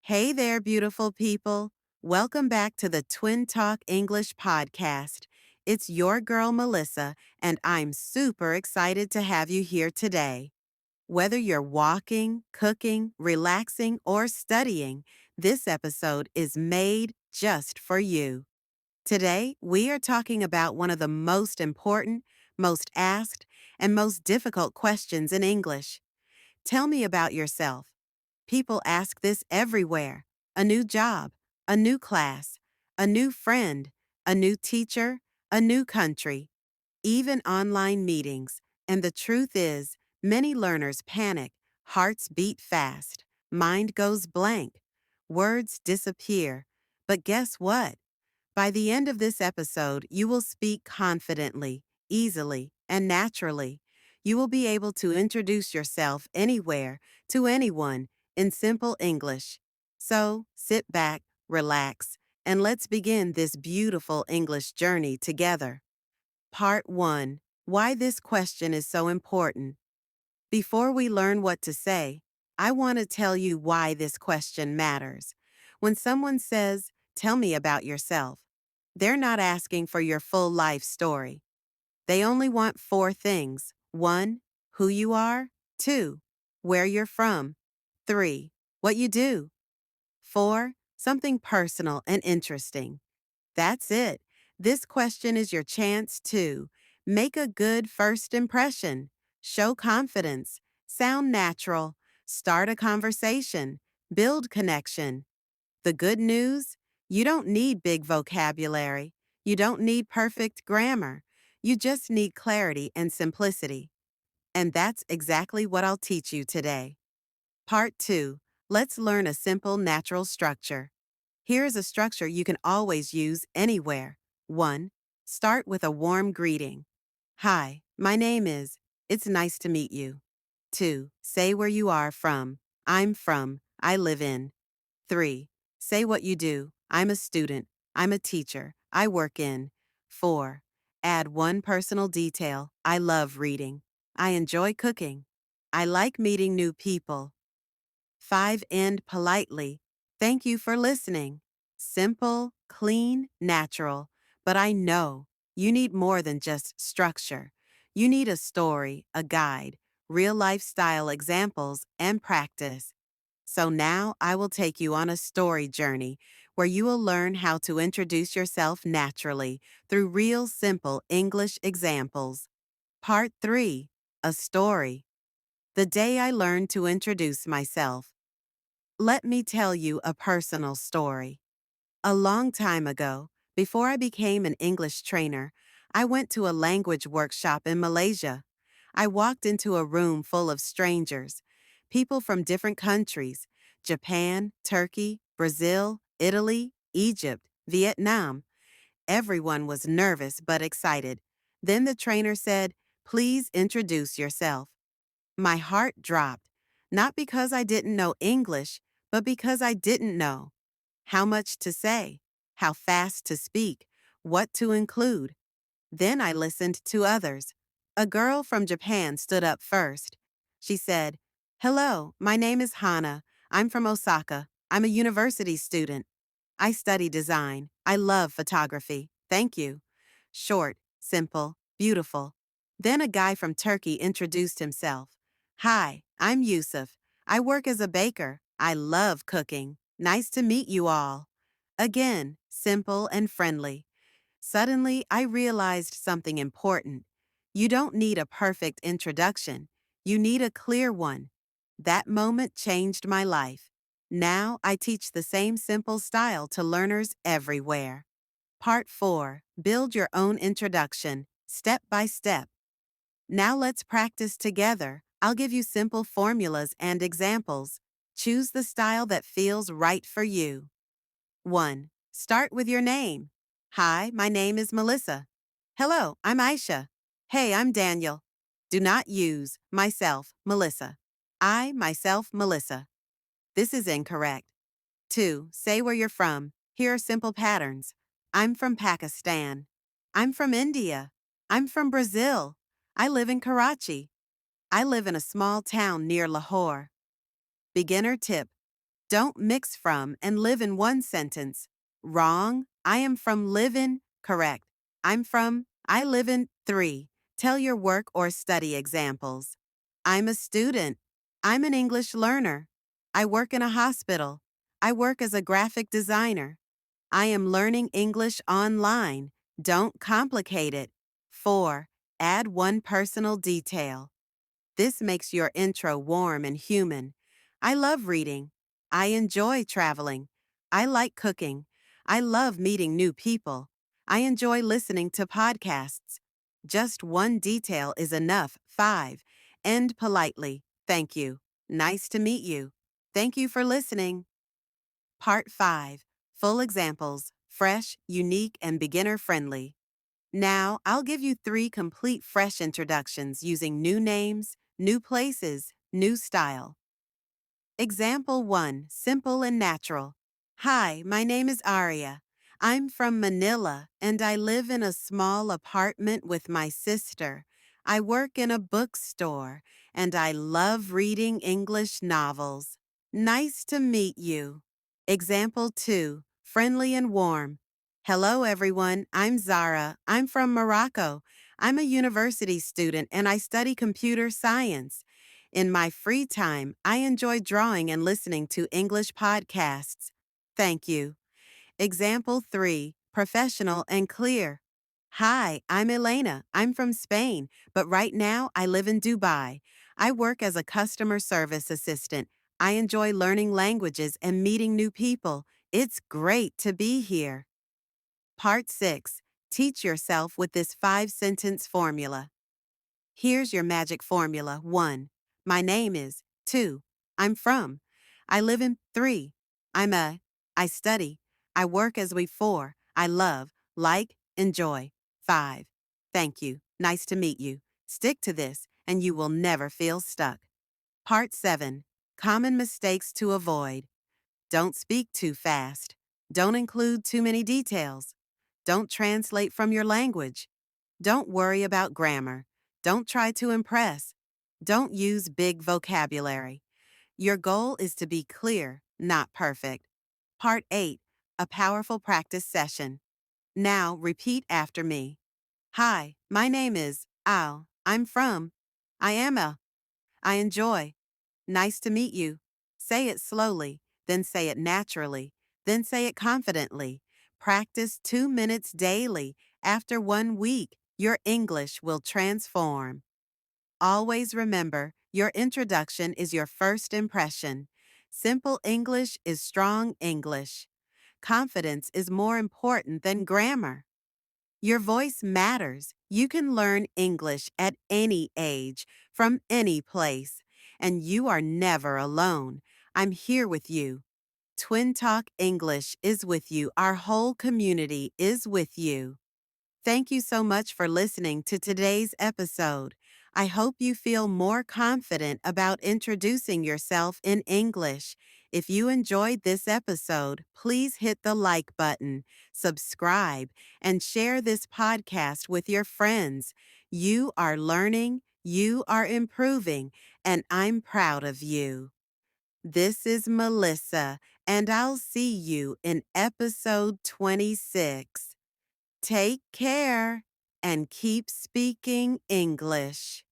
Hey there, beautiful people. Welcome back to the Twin Talk English podcast. It's your girl, Melissa, and I'm super excited to have you here today. Whether you're walking, cooking, relaxing, or studying, this episode is made just for you. Today, we are talking about one of the most important, most asked, and most difficult questions in English. Tell me about yourself. People ask this everywhere: a new job, a new class, a new friend, a new teacher, a new country, even online meetings. And the truth is, many learners panic, hearts beat fast, mind goes blank, words disappear. But guess what? By the end of this episode, you will speak confidently, easily, and naturally. You will be able to introduce yourself anywhere, to anyone, in simple English. So, sit back, relax, and let's begin this beautiful English journey together. Part 1: Why this question is so important. Before we learn what to say, I want to tell you why this question matters. When someone says, "Tell me about yourself," they're not asking for your full life story. They only want four things: 1, who you are; 2, where you're from; 3, what you do; 4, something personal and interesting. That's it. This question is your chance to make a good first impression, show confidence, sound natural, start a conversation, build connection. The good news? You don't need big vocabulary. You don't need perfect grammar. You just need clarity and simplicity. And that's exactly what I'll teach you today. Part 2. Let's learn a simple natural structure. Here is a structure you can always use anywhere. 1. Start with a warm greeting. Hi, my name is. It's nice to meet you. 2. Say where you are from. I'm from. I live in. 3. Say what you do. I'm a student. I'm a teacher. I work in. 4. Add one personal detail. I love reading. I enjoy cooking. I like meeting new people. 5. End politely. Thank you for listening. Simple, clean, natural. But I know you need more than just structure. You need a story, a guide, real lifestyle examples, and practice. So now I will take you on a story journey where you will learn how to introduce yourself naturally through real simple English examples. Part 3: A story. The day I learned to introduce myself. Let me tell you a personal story. A long time ago, before I became an English trainer, I went to a language workshop in Malaysia. I walked into a room full of strangers, people from different countries: Japan, Turkey, Brazil, Italy, Egypt, Vietnam. Everyone was nervous but excited. Then the trainer said, "Please introduce yourself." My heart dropped, not because I didn't know English, but because I didn't know how much to say, how fast to speak, what to include. Then I listened to others. A girl from Japan stood up first. She said, "Hello, my name is Hana. I'm from Osaka. I'm a university student. I study design. I love photography. Thank you." Short, simple, beautiful. Then a guy from Turkey introduced himself. "Hi, I'm Yusuf. I work as a baker. I love cooking. Nice to meet you all." Again, simple and friendly. Suddenly, I realized something important. You don't need a perfect introduction. You need a clear one. That moment changed my life. Now I teach the same simple style to learners everywhere. Part 4: Build your own introduction, step by step. Now let's practice together. I'll give you simple formulas and examples. Choose the style that feels right for you. 1. Start with your name. Hi, my name is Melissa. Hello, I'm Aisha. Hey, I'm Daniel. Do not use myself, Melissa. I, myself, Melissa. This is incorrect. 2. Say where you're from. Here are simple patterns. I'm from Pakistan. I'm from India. I'm from Brazil. I live in Karachi. I live in a small town near Lahore. Beginner tip: Don't mix from and live in one sentence. Wrong. I am from live in. Correct. I live in 3. Tell your work or study examples. I'm a student. I'm an English learner. I work in a hospital. I work as a graphic designer. I am learning English online. Don't complicate it. 4. Add one personal detail. This makes your intro warm and human. I love reading. I enjoy traveling. I like cooking. I love meeting new people. I enjoy listening to podcasts. Just one detail is enough. 5. End politely. Thank you. Nice to meet you. Thank you for listening. Part 5. Full examples. Fresh, unique, and beginner friendly. Now, I'll give you 3 complete fresh introductions using new names, new places, new style. Example 1, simple and natural. Hi, my name is Aria. I'm from Manila and I live in a small apartment with my sister. I work in a bookstore and I love reading English novels. Nice to meet you. Example 2, friendly and warm. Hello everyone, I'm Zara. I'm from Morocco. I'm a university student and I study computer science. In my free time, I enjoy drawing and listening to English podcasts. Thank you. Example 3, professional and clear. Hi, I'm Elena. I'm from Spain, but right now I live in Dubai. I work as a customer service assistant. I enjoy learning languages and meeting new people. It's great to be here. Part 6, teach yourself with this 5-sentence formula. Here's your magic formula. 1. My name is. 2. I'm from. I live in. 3. I'm a. I study. I work as we. 4. I love, like, enjoy. 5. Thank you. Nice to meet you. Stick to this, and you will never feel stuck. Part 7. Common mistakes to avoid. Don't speak too fast. Don't include too many details. Don't translate from your language. Don't worry about grammar. Don't try to impress. Don't use big vocabulary. Your goal is to be clear, not perfect. Part 8. A powerful practice session. Now repeat after me. Hi, my name is Al. I'm from. I am a. I enjoy. Nice to meet you. Say it slowly, then say it naturally, then say it confidently. Practice 2 minutes daily. After 1 week, your English will transform. Always remember, your introduction is your first impression. Simple English is strong English. Confidence is more important than grammar. Your voice matters. You can learn English at any age, from any place. And you are never alone. I'm here with you. Twin Talk English is with you. Our whole community is with you. Thank you so much for listening to today's episode. I hope you feel more confident about introducing yourself in English. If you enjoyed this episode, please hit the like button, subscribe, and share this podcast with your friends. You are learning, you are improving, and I'm proud of you. This is Melissa, and I'll see you in episode 26. Take care and keep speaking English.